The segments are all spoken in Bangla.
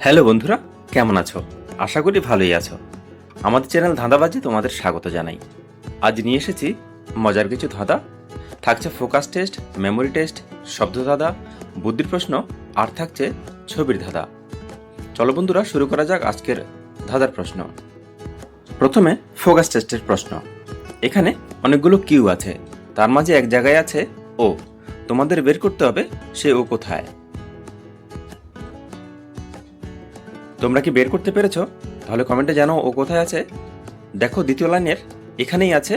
হ্যালো বন্ধুরা, কেমন আছো? আশা করি ভালোই আছো। আমাদের চ্যানেল ধাঁধাবাজে তোমাদের স্বাগত জানাই। আজ নিয়ে এসেছি মজার কিছু ধাঁধা। থাকছে ফোকাস টেস্ট, মেমোরি টেস্ট, শব্দ ধাঁধা, বুদ্ধির প্রশ্ন আর থাকছে ছবির ধাঁধা। চলো বন্ধুরা, শুরু করা যাক আজকের ধাঁধার প্রশ্ন। প্রথমে ফোকাস টেস্টের প্রশ্ন। এখানে অনেকগুলো কিউ আছে, তার মাঝে এক জায়গায় আছে ও। তোমাদের বের করতে হবে সে ও কোথায়। তোমরা কি বের করতে পেরেছো? তাহলে কমেন্টে জানাও ও কোথায় আছে। দেখো দ্বিতীয় লাইনের এখানেই আছে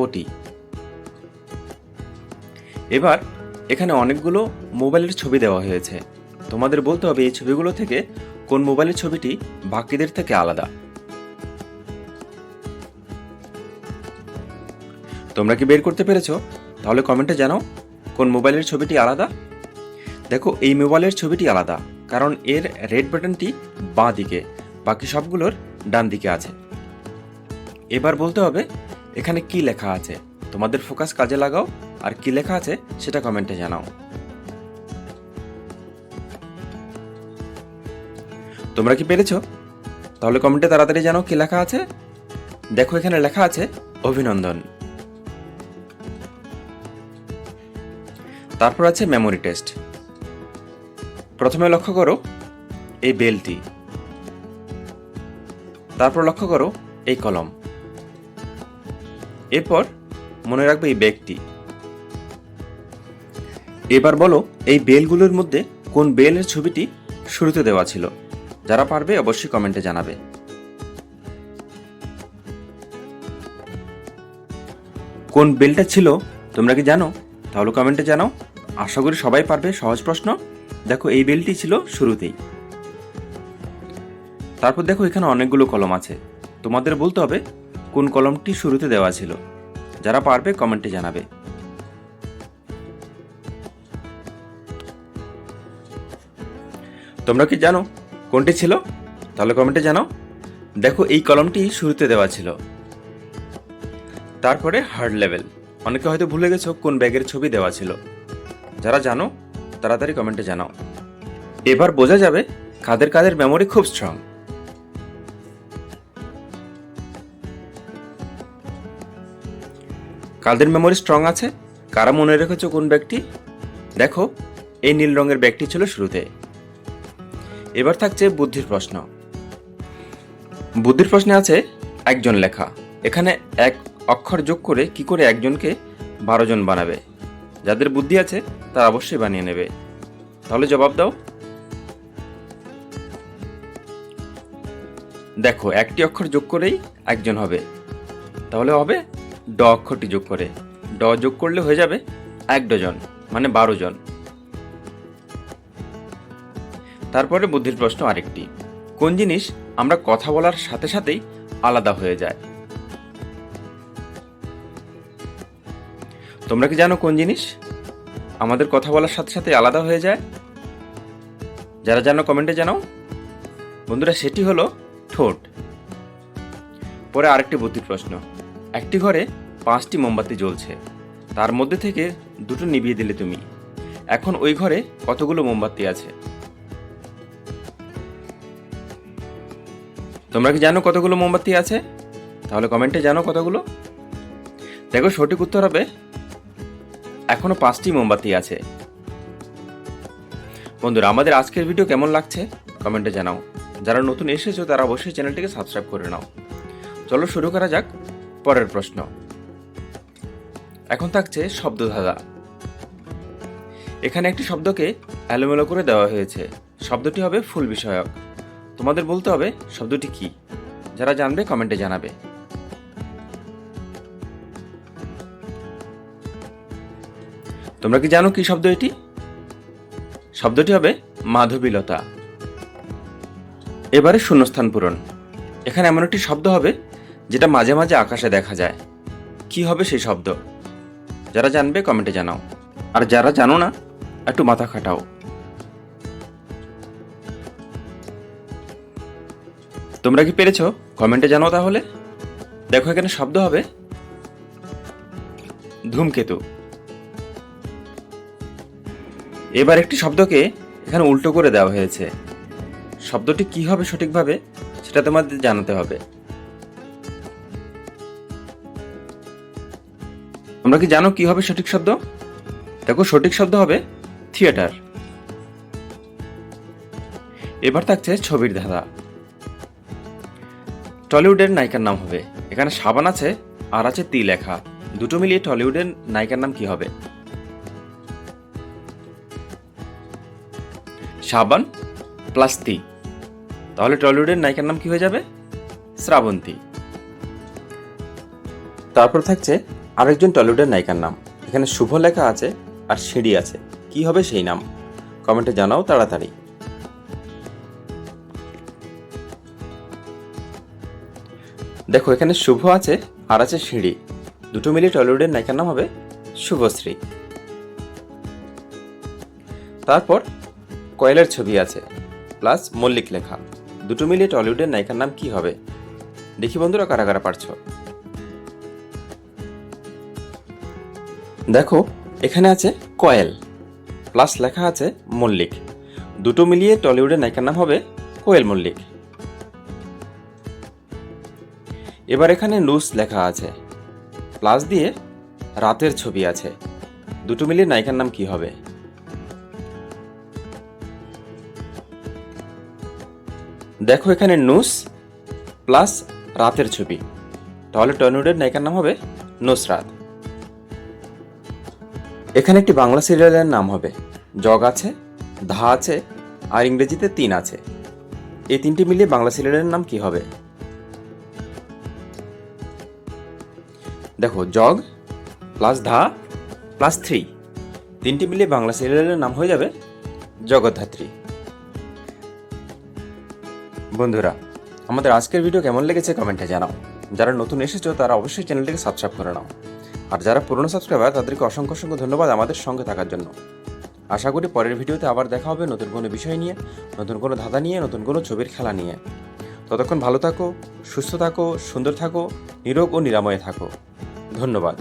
ওটি। এবার এখানে অনেকগুলো মোবাইলের ছবি দেওয়া হয়েছে। তোমাদের বলতে হবে এই ছবিগুলো থেকে কোন মোবাইলের ছবিটি বাকিদের থেকে আলাদা। তোমরা কি বের করতে পেরেছো? তাহলে কমেন্টে জানাও কোন মোবাইলের ছবিটি আলাদা। দেখো এই মোবাইলের ছবিটি আলাদা, কারণ এর রেড বাটনটি বাঁ দিকে, বাকি সবগুলোর ডান দিকে আছে। এবার বলতে হবে এখানে কি লেখা আছে। তোমাদের ফোকাস কাজে লাগাও আর কি লেখা আছে সেটা কমেন্টে জানাও। তোমরা কি পেরেছো? তাহলে কমেন্টে তাড়াতাড়ি জানাও কি লেখা আছে। দেখো এখানে লেখা আছে অভিনন্দন। তারপর আছে মেমোরি টেস্ট। প্রথমে লক্ষ্য করো এই বেলটি, তারপর লক্ষ্য করো এই কলম, এরপর মনে রাখবে এই ব্যাগটি। এবার বলো এই বেলগুলোর মধ্যে কোন বেলের ছবিটি শুরুতে দেওয়া ছিল। যারা পারবে অবশ্যই কমেন্টে জানাবে। কোন বেলটা ছিল তোমরা কি জানো? তাহলে কমেন্টে জানাও। আশা করি সবাই পারবে, সহজ প্রশ্ন। দেখো এই বেলটি ছিল শুরুতেই। তারপর দেখো এখানে অনেকগুলো কলম আছে। তোমাদের বলতে হবে কোন কলমটি শুরুতে দেওয়া ছিল। যারা পারবে কমেন্টে জানাবে। তোমরা কি জানো কোনটি ছিল? তাহলে কমেন্টে জানাও। দেখো এই কলমটি শুরুতে দেওয়া ছিল। তারপরে হার্ড লেভেল। অনেকে হয়তো ভুলে গেছো কোন ব্যাগের ছবি দেওয়া ছিল। যারা জানো তাড়াতাড়ি কমেন্টে জানাও। এবার বোঝা যাবে কাদের কাদের মেমোরি খুব স্ট্রং। কাদের মেমোরি স্ট্রং আছে, কারা মনে রেখেছো কোন ব্যাগটি। দেখো এই নীল রঙের ব্যাগটি ছিল শুরুতে। এবার থাকছে বুদ্ধির প্রশ্ন। বুদ্ধির প্রশ্নে আছে একজন লেখা। এখানে এক অক্ষর যোগ করে কি করে একজনকে 12 জন বানাবে। যাদের বুদ্ধি আছে তারা অবশ্যই বানিয়ে নেবে। তাহলে জবাব দাও। দেখো একটি অক্ষর যোগ করেই একজন হবে। তাহলে হবে ড অক্ষরটি যোগ করে। ড যোগ করলে হয়ে যাবে 1 ডজন, মানে 12 জন। তারপরে বুদ্ধির প্রশ্ন আরেকটি। কোন জিনিস আমরা কথা বলার সাথে সাথেই আলাদা হয়ে যায়। তোমরা কি জানো কোন জিনিস আমাদের কথা বলার সাথে সাথে আলাদা হয়ে যায়? যারা জানো কমেন্টে জানাও। বন্ধুরা সেটি হলো ঠোঁট। পরে আরেকটি বুদ্ধির প্রশ্ন। একটি ঘরে 5টি মোমবাতি জ্বলছে, তার মধ্যে থেকে 2টো নিভিয়ে দিলে তুমি। এখন ওই ঘরে কতগুলো মোমবাতি আছে? তোমরা কি জানো কতগুলো মোমবাতি আছে? তাহলে কমেন্টে জানো কতগুলো। দেখো সঠিক উত্তর হবে এখনো 5টি মোমবাতি আছে। বন্ধুরা আমাদের আজকের ভিডিও কেমন লাগছে কমেন্টে জানাও। যারা নতুন এসেছো তারা অবশ্যই চ্যানেলটিকে সাবস্ক্রাইব করে নাও। চলো শুরু করা যাক পরের প্রশ্ন। এখন থাকছে শব্দ ধাঁধা। এখানে একটি শব্দকে এলোমেলো করে দেওয়া হয়েছে। শব্দটি হবে ফুল বিষয়ক। তোমাদের বলতে হবে শব্দটি কি। যারা জানবে কমেন্টে জানাবে। তোমরা কি জানো কি শব্দ এটি? শব্দটি হবে মাধবীলতা। এবারে শূন্যস্থান পূরণ। এখানে এমন একটি শব্দ হবে যেটা মাঝে মাঝে আকাশে দেখা যায়। কি হবে সেই শব্দ? যারা জানবে কমেন্টে জানাও। আর যারা জানো না একটু মাথা খাটাও। তোমরা কি পেরেছো? কমেন্টে জানাও তাহলে। দেখো এখানে শব্দ হবে ধূমকেতু। এবার একটি শব্দকে এখানে উল্টো করে দেওয়া হয়েছে। শব্দটি কী হবে সঠিকভাবে সেটা তোমাদের জানাতে হবে। তোমরা কি জানো কি হবে সঠিক শব্দ? দেখো, সঠিক শব্দ হবে থিয়েটার। এবার থাকছে ছবির ধাঁধা। টলিউডের নায়িকার নাম হবে। এখানে সাবান আছে আর আছে তি লেখা, দুটো মিলিয়ে টলিউডের নায়িকার নাম কি হবে? সাবান প্লাস তি, তাহলে টলিউডের নায়িকার নাম কি হয়ে যাবে? শ্রাবন্তী। তারপর থাকছে আরেকজন টলিউডের নায়িকার নাম। এখানে শুভ লেখা আছে আর সিঁড়ি আছে, কি হবে সেই নাম? কমেন্টে জানাও তাড়াতাড়ি। দেখো, এখানে শুভ আছে আর আছে সিঁড়ি, দুটো মিলিয়ে টলিউডের নায়িকার নাম হবে শুভশ্রী। তারপর কয়েলের ছবি আছে প্লাস মল্লিক লেখা, দুটো মিলিয়ে টলিউডের নায়িকার নাম কি হবে? দেখি বন্ধুরা কারা কারা পারছো। দেখো, এখানে আছে কয়েল প্লাস লেখা আছে মল্লিক, দুটো মিলিয়ে টলিউডের নায়িকার নাম হবে কোয়েল মল্লিক। এবার এখানে নুস লেখা আছে প্লাস দিয়ে রাতের ছবি আছে, দুটো মিলিয়ে নায়িকার নাম কি হবে? দেখো, এখানে নুস প্লাস রাতের ছবি, তাহলে টলিউডের নায়িকার নাম হবে নুসরাত। এখানে একটি বাংলা সিরিয়ালের নাম হবে। জগ আছে, ধা আছে আর ইংরেজিতে 3 আছে, এই তিনটি মিলিয়ে বাংলা সিরিয়ালের নাম কি হবে? দেখো, জগ প্লাস ধা প্লাস 3, তিনটি মিলিয়ে বাংলা সিরিয়ালের নাম হয়ে যাবে জগদ্ধাত্রী। বন্ধুরা, আমাদের আজকের ভিডিও কেমন লেগেছে কমেন্টে জানাও। যারা নতুন এসেছো তারা অবশ্যই চ্যানেলটিকে সাবস্ক্রাইব করে নাও, আর যারা পুরনো সাবস্ক্রাইবার তাদেরকে অসংখ্য অসংখ্য ধন্যবাদ আমাদের সঙ্গে থাকার জন্য। আশা করি পরের ভিডিওতে আবার দেখা হবে নতুন কোনো বিষয় নিয়ে, নতুন কোনো ধাঁধা নিয়ে, নতুন কোনো ছবির খেলা নিয়ে। ততক্ষণ ভালো থাকো, সুস্থ থাকো, সুন্দর থাকো, নিরোগ ও নিরাময়ে থাকো। ধন্যবাদ।